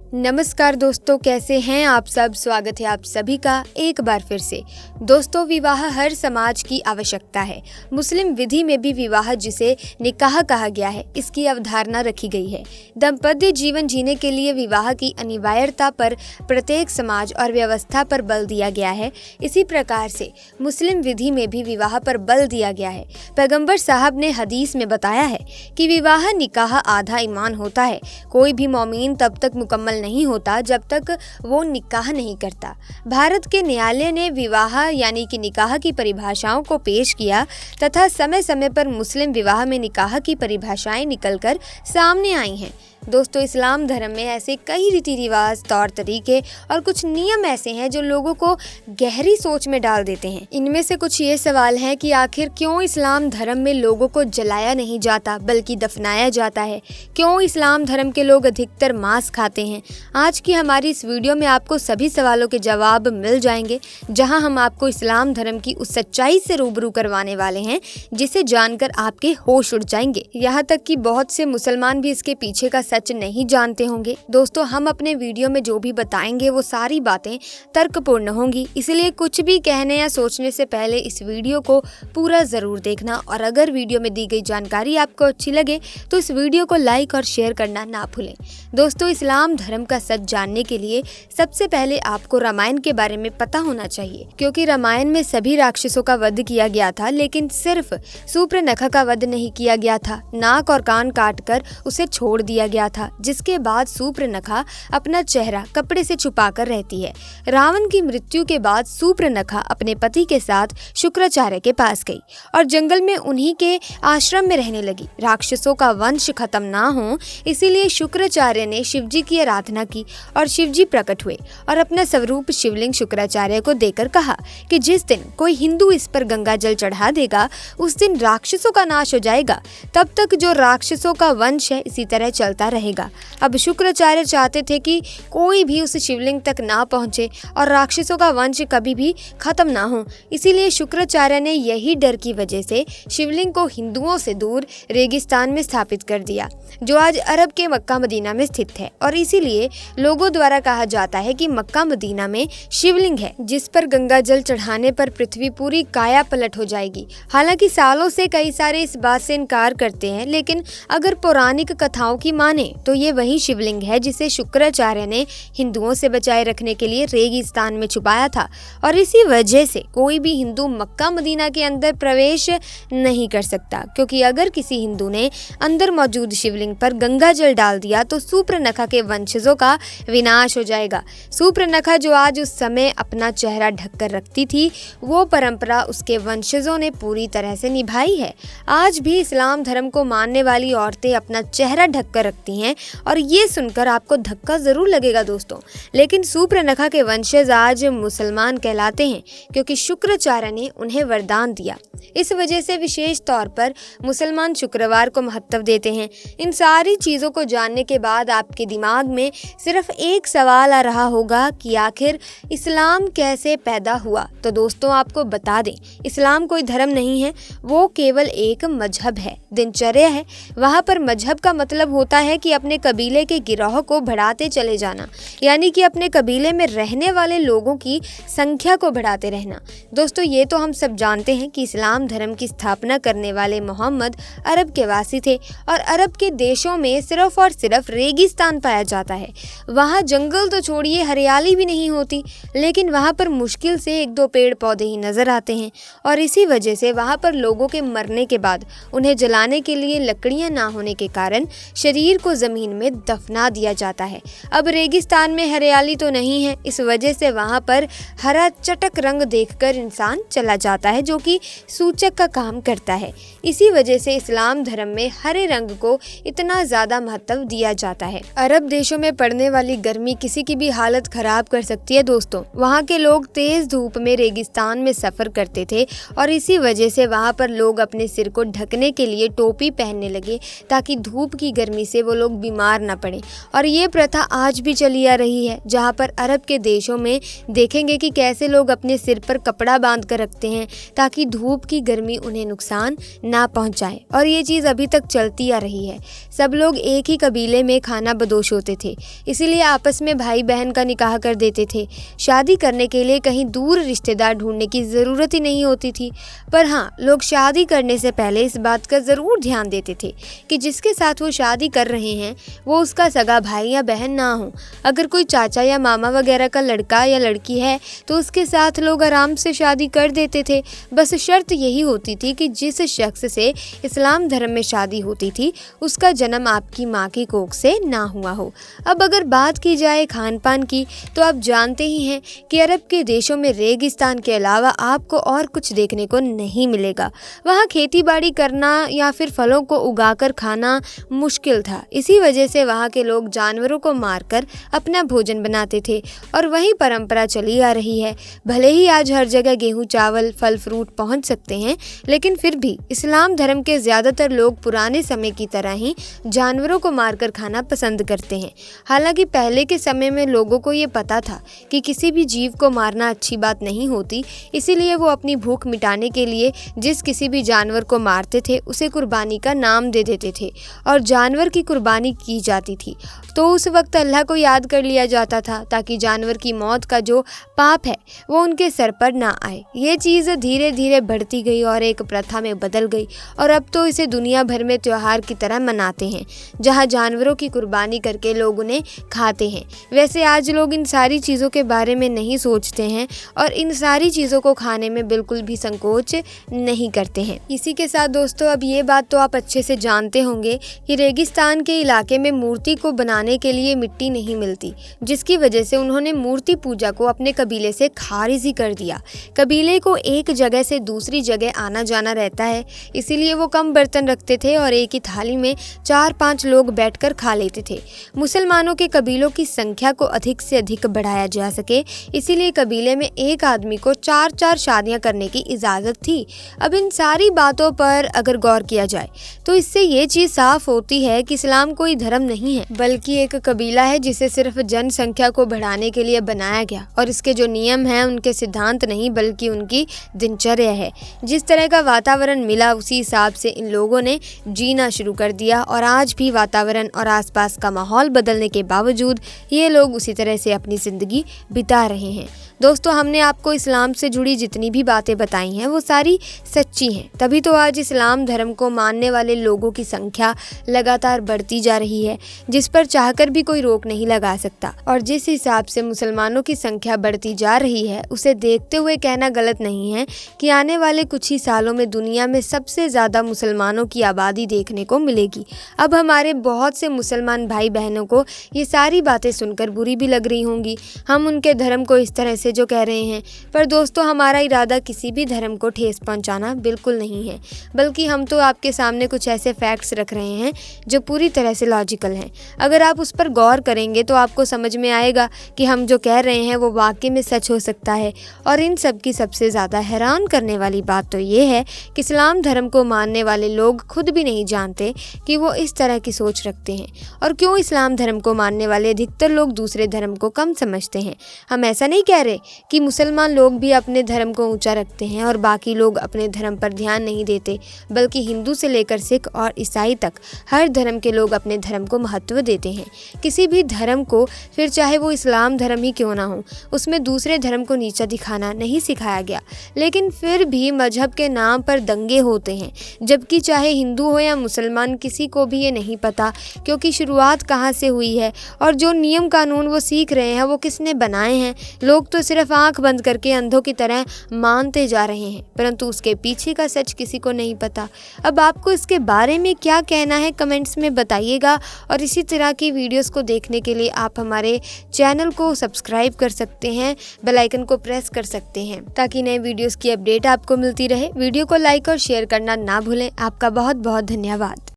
नमस्कार दोस्तों, कैसे हैं आप सब। स्वागत है आप सभी का एक बार फिर से। दोस्तों, विवाह हर समाज की आवश्यकता है। मुस्लिम विधि में भी विवाह, जिसे निकाह कहा गया है, इसकी अवधारणा रखी गई है। दाम्पत्य जीवन जीने के लिए विवाह की अनिवार्यता पर प्रत्येक समाज और व्यवस्था पर बल दिया गया है। इसी प्रकार से मुस्लिम विधि में भी विवाह पर बल दिया गया है। पैगंबर साहब ने हदीस में बताया है कि विवाह निकाह आधा ईमान होता है। कोई भी मोमिन तब तक मुकम्मल नहीं होता जब तक वो निकाह नहीं करता। भारत के न्यायालय ने विवाह यानी कि निकाह की परिभाषाओं को पेश किया तथा समय समय पर मुस्लिम विवाह में निकाह की परिभाषाएं निकलकर सामने आई हैं। दोस्तों, इस्लाम धर्म में ऐसे कई रीति रिवाज, तौर तरीके और कुछ नियम ऐसे हैं जो लोगों को गहरी सोच में डाल देते हैं। इनमें से कुछ ये सवाल हैं कि आखिर क्यों इस्लाम धर्म में लोगों को जलाया नहीं जाता बल्कि दफनाया जाता है? क्यों इस्लाम धर्म के लोग अधिकतर मांस खाते हैं? आज की हमारी इस वीडियो में आपको सभी सवालों के जवाब मिल जाएंगे, जहाँ हम आपको इस्लाम धर्म की उस सच्चाई से रूबरू करवाने वाले हैं जिसे जानकर आपके होश उड़ जाएंगे। यहाँ तक कि बहुत से मुसलमान भी इसके पीछे का सच नहीं जानते होंगे। दोस्तों, हम अपने वीडियो में जो भी बताएंगे वो सारी बातें तर्कपूर्ण होंगी, इसलिए कुछ भी कहने या सोचने से पहले इस वीडियो को पूरा जरूर देखना। और अगर वीडियो में दी गई जानकारी आपको अच्छी लगे तो इस वीडियो को लाइक और शेयर करना ना भूलें। दोस्तों, इस्लाम धर्म का सच जानने के लिए सबसे पहले आपको रामायण के बारे में पता होना चाहिए, क्योंकि रामायण में सभी राक्षसों का वध किया गया था, लेकिन सिर्फ सूर्पनखा का वध नहीं किया गया था। नाक और कान काटकर उसे छोड़ दिया गया था, जिसके बाद सूर्पनखा अपना चेहरा कपड़े से छुपाकर रहती है। रावण की मृत्यु के बाद सूर्पनखा अपने पति के साथ शुक्राचार्य के पास गई और जंगल में उन्हीं के आश्रम में रहने लगी। राक्षसों का वंश खत्म ना हो, इसीलिए शुक्राचार्य ने शिवजी की आराधना की और शिवजी प्रकट हुए और अपना स्वरूप शिवलिंग शुक्राचार्य को देकर कहा कि जिस दिन कोई हिंदू इस पर गंगा जल चढ़ा देगा उस दिन राक्षसों का नाश हो जाएगा। तब तक जो राक्षसों का वंश है इसी तरह चलता रहेगा। अब शुक्राचार्य चाहते थे कि कोई भी उस शिवलिंग तक ना पहुंचे और राक्षसों का वंश कभी भी खत्म ना हो। इसीलिए शुक्राचार्य ने यही डर की वजह से शिवलिंग को हिंदुओं से दूर रेगिस्तान में स्थापित कर दिया, जो आज अरब के मक्का मदीना में स्थित है। और इसीलिए लोगों द्वारा कहा जाता है कि मक्का मदीना में शिवलिंग है जिस पर गंगा जल चढ़ाने पर पृथ्वी पूरी काया पलट हो जाएगी। हालांकि सालों से कई सारे इस बात से इनकार करते हैं, लेकिन अगर पौराणिक कथाओं की माने तो ये वही शिवलिंग है जिसे शुक्राचार्य ने हिंदुओं से बचाए रखने के लिए रेगिस्तान में छुपाया था। और इसी वजह से कोई भी हिंदू मक्का मदीना के अंदर प्रवेश नहीं कर सकता, क्योंकि अगर किसी हिंदू ने अंदर मौजूद शिवलिंग पर गंगा जल डाल दिया तो सूर्पनखा के वंशजों का विनाश हो जाएगा। सूर्पनखा जो आज उस समय अपना चेहरा ढककर रखती थी, वो परंपरा उसके वंशजों ने पूरी तरह से निभाई है। आज भी इस्लाम धर्म को मानने वाली औरतें अपना चेहरा ढककर रखती हैं और ये सुनकर आपको धक्का जरूर लगेगा दोस्तों, लेकिन सूर्पनखा के वंशज आज मुसलमान कहलाते हैं क्योंकि शुक्राचार्य ने उन्हें वरदान दिया। इस वजह से विशेष तौर पर मुसलमान शुक्रवार को महत्व देते हैं। इन सारी चीज़ों को जानने के बाद आपके दिमाग में सिर्फ एक सवाल आ रहा होगा कि आखिर इस्लाम कैसे पैदा हुआ। तो दोस्तों, आपको बता दें, इस्लाम कोई धर्म नहीं है, वो केवल एक मजहब है, दिनचर्या है। वहाँ पर मजहब का मतलब होता है कि अपने कबीले के गिरोह को बढ़ाते चले जाना, यानी कि अपने कबीले में रहने वाले लोगों की संख्या को बढ़ाते रहना। दोस्तों, ये तो हम सब जानते हैं कि इस्लाम धर्म की स्थापना करने वाले मोहम्मद अरब के वासी थे और अरब के देशों में सिर्फ और सिर्फ रेगिस्तान पाया जाता है। वहाँ जंगल तो छोड़िए, हरियाली भी नहीं होती, लेकिन वहाँ पर मुश्किल से एक दो पेड़ पौधे ही नजर आते हैं। और इसी वजह से वहाँ पर लोगों के मरने के बाद उन्हें जलाने के लिए लकड़ियाँ ना होने के कारण शरीर को जमीन में दफना दिया जाता है। अब रेगिस्तान में हरियाली तो नहीं है, इस वजह से वहाँ पर हरा चटक रंग देखकर इंसान चला जाता है, जो कि सूचक का काम करता है। इसी वजह से इस्लाम धर्म में हरे रंग को इतना ज्यादा महत्व दिया जाता है। अरब देशों में पड़ने वाली गर्मी किसी की भी हालत खराब कर सकती है दोस्तों। वहाँ के लोग तेज धूप में रेगिस्तान में सफर करते थे और इसी वजह से वहाँ पर लोग अपने सिर को ढकने के लिए टोपी पहनने लगे ताकि धूप की गर्मी से वो लोग बीमार ना पड़े। और ये प्रथा आज भी चली आ रही है, जहाँ पर अरब के देशों में देखेंगे कि कैसे लोग अपने सिर पर कपड़ा बांध कर रखते हैं ताकि धूप की गर्मी उन्हें नुकसान ना पहुंचाए। और ये चीज़ अभी तक चलती आ रही है। सब लोग एक ही कबीले में खाना बदोश होते थे, इसीलिए आपस में भाई बहन का निकाह कर देते थे। शादी करने के लिए कहीं दूर रिश्तेदार ढूंढने की ज़रूरत ही नहीं होती थी। पर हाँ, लोग शादी करने से पहले इस बात का ज़रूर ध्यान देते थे कि जिसके साथ वो शादी कर रहे हैं वो उसका सगा भाई या बहन ना हो। अगर कोई चाचा या मामा वगैरह का लड़का या लड़की है तो उसके साथ लोग आराम से शादी कर देते थे। बस शर्त यही होती थी कि जिस शख्स से इस्लाम धर्म में शादी होती थी उसका जन्म आपकी माँ की कोख से ना हुआ हो। अब अगर बात की जाए खान पान की, तो आप जानते ही हैं कि अरब के देशों में रेगिस्तान के अलावा आपको और कुछ देखने को नहीं मिलेगा। वहाँ खेती बाड़ी करना या फिर फलों को उगाकर खाना मुश्किल था। इसी वजह से वहाँ के लोग जानवरों को मारकर अपना भोजन बनाते थे और वही परंपरा चली आ रही है। भले ही आज हर जगह गेहूँ, चावल, फल फ्रूट पहुँच सकते हैं, लेकिन फिर भी इस्लाम धर्म के ज़्यादातर लोग पुराने समय की तरह ही जानवरों को मारकर खाना पसंद करते हैं। हालांकि पहले के समय में लोगों को ये पता था कि किसी भी जीव को मारना अच्छी बात नहीं होती, इसीलिए वो अपनी भूख मिटाने के लिए जिस किसी भी जानवर को मारते थे उसे कुर्बानी का नाम दे देते थे और जानवर की कुर्बानी की जाती थी। तो उस वक्त अल्लाह को याद कर लिया जाता था ताकि जानवर की मौत का जो पाप है वो उनके सर पर ना आए। ये चीज़ धीरे धीरे बढ़ती गई और एक प्रथा में बदल गई और अब तो इसे दुनिया भर में त्यौहार की तरह मनाते हैं, जहाँ जानवरों की कुर्बानी करके लोग उन्हें खाते हैं। वैसे आज लोग इन सारी चीज़ों के बारे में नहीं सोचते हैं और इन सारी चीज़ों को खाने में बिल्कुल भी संकोच नहीं करते हैं। इसी के साथ दोस्तों, अब ये बात तो आप अच्छे से जानते होंगे कि रेगिस्तान के इलाके में मूर्ति को बनाने के लिए मिट्टी नहीं मिलती, जिसकी वजह से उन्होंने मूर्ति पूजा को अपने कबीले से खारिज ही कर दिया। कबीले को एक जगह से दूसरी जगह आना जाना रहता है, इसीलिए वो कम बर्तन रखते थे और एक ही थाली में 4-5 लोग बैठकर खा लेते थे। मुसलमानों के कबीलों की संख्या को अधिक से अधिक बढ़ाया जा सके, इसीलिए कबीले में एक आदमी को 4-4 शादियां करने की इजाज़त थी। अब इन सारी बातों पर अगर गौर किया जाए तो इससे ये चीज़ साफ होती है कि इस्लाम कोई धर्म नहीं है, बल्कि एक कबीला है जिसे सिर्फ जनसंख्या को बढ़ाने के लिए बनाया गया और इसके जो नियम हैं उनके सिद्धांत नहीं बल्कि उनकी दिनचर्या है। जिस तरह का वातावरण मिला उसी हिसाब से इन लोगों ने जीना शुरू कर दिया और आज भी वातावरण और आसपास का माहौल बदलने के बावजूद ये लोग उसी तरह से अपनी ज़िंदगी बिता रहे हैं। दोस्तों, हमने आपको इस्लाम से जुड़ी जितनी भी बातें बताई हैं वो सारी सच्ची हैं, तभी तो आज इस्लाम धर्म को मानने वाले लोगों की संख्या लगातार बढ़ती जा रही है, जिस पर चाहकर भी कोई रोक नहीं लगा सकता। और जिस हिसाब से मुसलमानों की संख्या बढ़ती जा रही है उसे देखते हुए कहना गलत नहीं है कि आने वाले कुछ ही सालों में दुनिया में सबसे ज़्यादा मुसलमानों की आबादी देखने को मिलेगी। अब हमारे बहुत से मुसलमान भाई बहनों को ये सारी बातें सुनकर बुरी भी लग रही होंगी, हम उनके धर्म को इस तरह जो कह रहे हैं, पर दोस्तों हमारा इरादा किसी भी धर्म को ठेस पहुंचाना बिल्कुल नहीं है, बल्कि हम तो आपके सामने कुछ ऐसे फैक्ट्स रख रहे हैं जो पूरी तरह से लॉजिकल हैं। अगर आप उस पर गौर करेंगे तो आपको समझ में आएगा कि हम जो कह रहे हैं वो वाकई में सच हो सकता है। और इन सब की सबसे ज़्यादा हैरान करने वाली बात तो ये है कि इस्लाम धर्म को मानने वाले लोग खुद भी नहीं जानते कि वो इस तरह की सोच रखते हैं और क्यों इस्लाम धर्म को मानने वाले अधिकतर लोग दूसरे धर्म को कम समझते हैं। हम ऐसा नहीं कह रहे कि मुसलमान लोग भी अपने धर्म को ऊंचा रखते हैं और बाकी लोग अपने धर्म पर ध्यान नहीं देते, बल्कि हिंदू से लेकर सिख और ईसाई तक हर धर्म के लोग अपने धर्म को महत्व देते हैं। किसी भी धर्म को, फिर चाहे वो इस्लाम धर्म ही क्यों ना हो, उसमें दूसरे धर्म को नीचा दिखाना नहीं सिखाया गया, लेकिन फिर भी मजहब के नाम पर दंगे होते हैं। जबकि चाहे हिंदू हो या मुसलमान, किसी को भी ये नहीं पता क्योंकि शुरुआत कहाँ से हुई है और जो नियम कानून वो सीख रहे हैं वो किसने बनाए हैं। लोग तो सिर्फ आंख बंद करके अंधों की तरह मानते जा रहे हैं, परंतु उसके पीछे का सच किसी को नहीं पता। अब आपको इसके बारे में क्या कहना है कमेंट्स में बताइएगा और इसी तरह की वीडियोस को देखने के लिए आप हमारे चैनल को सब्सक्राइब कर सकते हैं, बेल आइकन को प्रेस कर सकते हैं ताकि नए वीडियोस की अपडेट आपको मिलती रहे। वीडियो को लाइक और शेयर करना ना भूलें। आपका बहुत बहुत धन्यवाद।